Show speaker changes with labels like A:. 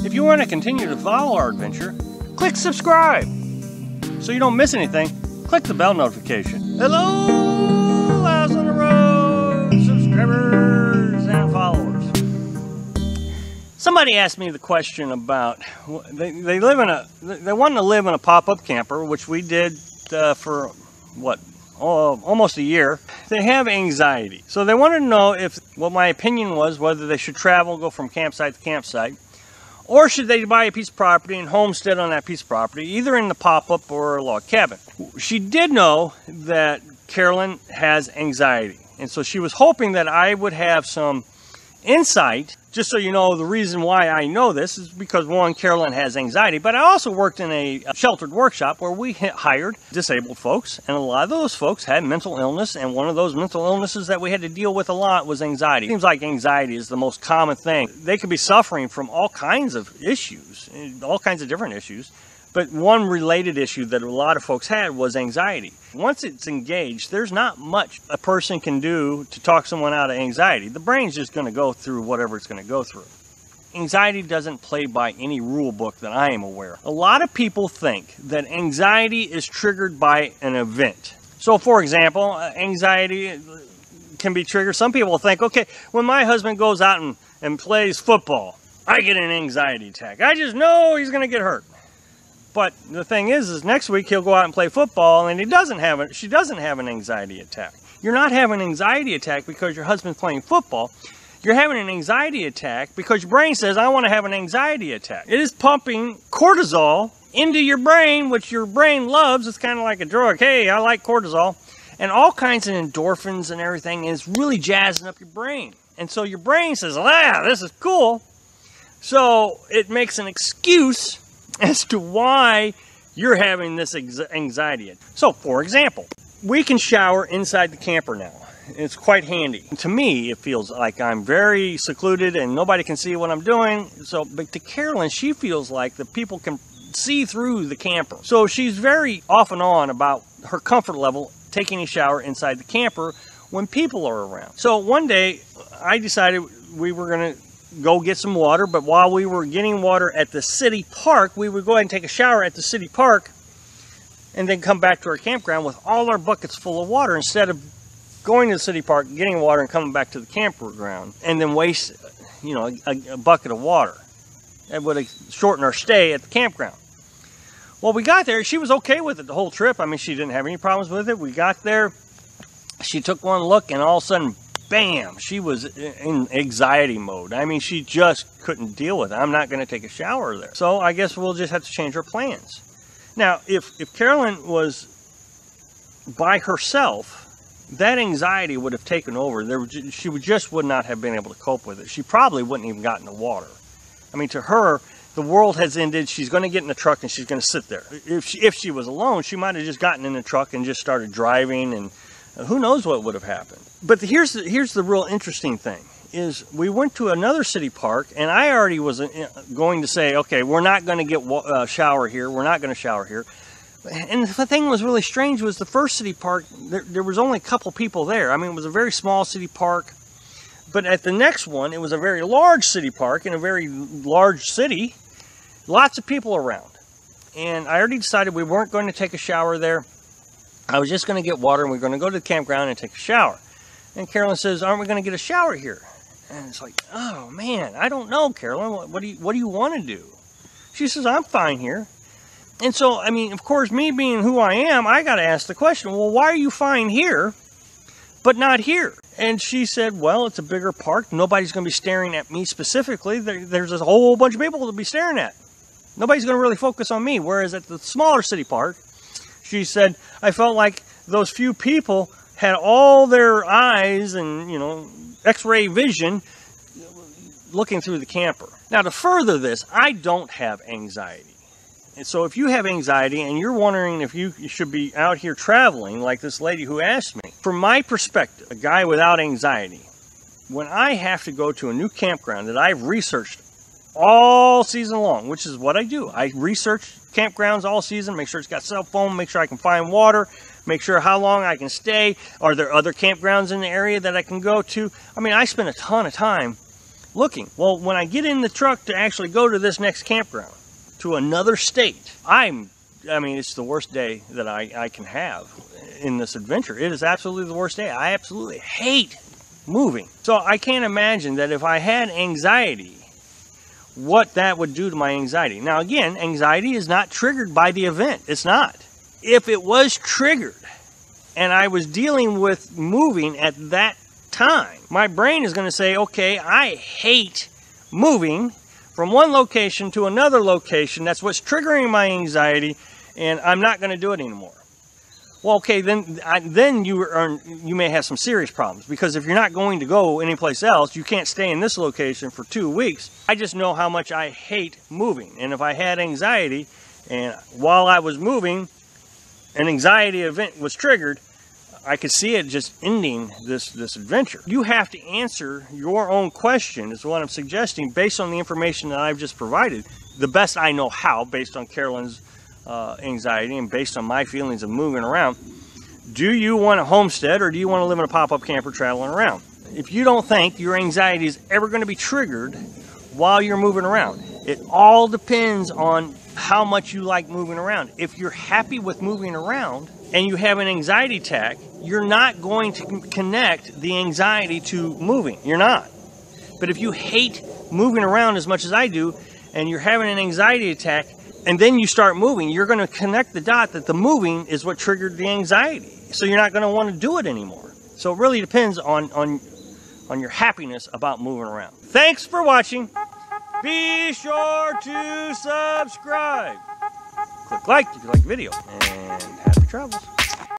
A: If you want to continue to follow our adventure, click subscribe. So you don't miss anything, click the bell notification. Hello, Lives on the Road subscribers and followers. Somebody asked me the question about, they wanted to live in a pop-up camper, which we did for, almost a year. They have anxiety. So they wanted to know what my opinion was, whether they should travel, go from campsite to campsite, or should they buy a piece of property and homestead on that piece of property, either in the pop-up or a log cabin. She did know that Carolyn has anxiety, and so she was hoping that I would have some insight. Just so you know, the reason why I know this is because, one, Carolyn has anxiety, but I also worked in a sheltered workshop where we hired disabled folks, and a lot of those folks had mental illness, and one of those mental illnesses that we had to deal with a lot was anxiety. It seems like anxiety is the most common thing. They could be suffering from all kinds of issues, all kinds of different issues, but one related issue that a lot of folks had was anxiety. Once it's engaged, there's not much a person can do to talk someone out of anxiety. The brain's just going to go through whatever it's going to go through. Anxiety doesn't play by any rule book that I am aware of. A lot of people think that anxiety is triggered by an event. So, for example, anxiety can be triggered. Some people think, okay, when my husband goes out and plays football, I get an anxiety attack. I just know he's going to get hurt. But the thing is next week he'll go out and play football and she doesn't have an anxiety attack. You're not having an anxiety attack because your husband's playing football. You're having an anxiety attack because your brain says, I want to have an anxiety attack. It is pumping cortisol into your brain, which your brain loves. It's kind of like a drug. Hey, I like cortisol. And all kinds of endorphins and everything is really jazzing up your brain. And so your brain says, this is cool. So it makes an excuse as to why you're having this anxiety. So, for example, we can shower inside the camper now. It's quite handy. To me, it feels like I'm very secluded and nobody can see what I'm doing. So, but to Carolyn, she feels like the people can see through the camper. So she's very off and on about her comfort level taking a shower inside the camper when people are around. So one day, I decided we were going to go get some water, but while we were getting water at the city park, we would go ahead and take a shower at the city park and then come back to our campground with all our buckets full of water instead of going to the city park, getting water and coming back to the campground and then waste, a bucket of water. That would have shortened our stay at the campground. Well, we got there. She was okay with it the whole trip. I mean, she didn't have any problems with it. We got there. She took one look and all of a sudden, bam, she was in anxiety mode. I mean, she just couldn't deal with it. I'm not going to take a shower there. So I guess we'll just have to change our plans. Now, if Carolyn was by herself, that anxiety would have taken over. She would not have been able to cope with it. She probably wouldn't even gotten the water. I mean, to her, the world has ended. She's going to get in the truck and she's going to sit there. If she was alone, she might have just gotten in the truck and just started driving, and who knows what would have happened. But here's the real interesting thing, is we went to another city park, and I already was going to say, okay, we're not going to get shower here. We're not going to shower here. And the thing was really strange was the first city park, there was only a couple people there. I mean, it was a very small city park. But at the next one, it was a very large city park in a very large city. Lots of people around. And I already decided we weren't going to take a shower there. I was just going to get water, and we were going to go to the campground and take a shower. And Carolyn says, aren't we going to get a shower here? And it's like, oh man, I don't know, Carolyn. What do you want to do? She says, I'm fine here. And so, I mean, of course, me being who I am, I got to ask the question, well, why are you fine here, but not here? And she said, well, it's a bigger park. Nobody's going to be staring at me specifically. There's a whole bunch of people to be staring at. Nobody's going to really focus on me. Whereas at the smaller city park, she said, I felt like those few people had all their eyes and, x-ray vision looking through the camper. Now, to further this, I don't have anxiety. And so if you have anxiety and you're wondering if you should be out here traveling like this lady who asked me, from my perspective, a guy without anxiety, when I have to go to a new campground that I've researched all season long, which is what I do. I research campgrounds all season, make sure it's got cell phone, make sure I can find water, make sure how long I can stay. Are there other campgrounds in the area that I can go to? I mean, I spend a ton of time looking. Well, when I get in the truck to actually go to this next campground, to another state, I mean, it's the worst day that I can have in this adventure. It is absolutely the worst day. I absolutely hate moving. So I can't imagine that if I had anxiety, what that would do to my anxiety. Now again, anxiety is not triggered by the event. It's not. If it was triggered and I was dealing with moving at that time, my brain is going to say, okay, I hate moving from one location to another location. That's what's triggering my anxiety, and I'm not going to do it anymore. Well, okay, then you may have some serious problems, because if you're not going to go anyplace else, you can't stay in this location for 2 weeks. I just know how much I hate moving, and if I had anxiety, and while I was moving, an anxiety event was triggered, I could see it just ending this adventure. You have to answer your own question, is what I'm suggesting, based on the information that I've just provided, the best I know how, based on Carolyn's anxiety and based on my feelings of moving around. Do you want to homestead, or do you want to live in a pop-up camper traveling around? If you don't think your anxiety is ever going to be triggered while you're moving around, it all depends on how much you like moving around. If you're happy with moving around and you have an anxiety attack, you're not going to connect the anxiety to moving. You're not. But if you hate moving around as much as I do, and you're having an anxiety attack, and then you start moving, you're going to connect the dot that the moving is what triggered the anxiety. So you're not going to want to do it anymore. So it really depends on your happiness about moving around. Thanks for watching. Be sure to subscribe. Click like if you like the video, and happy travels.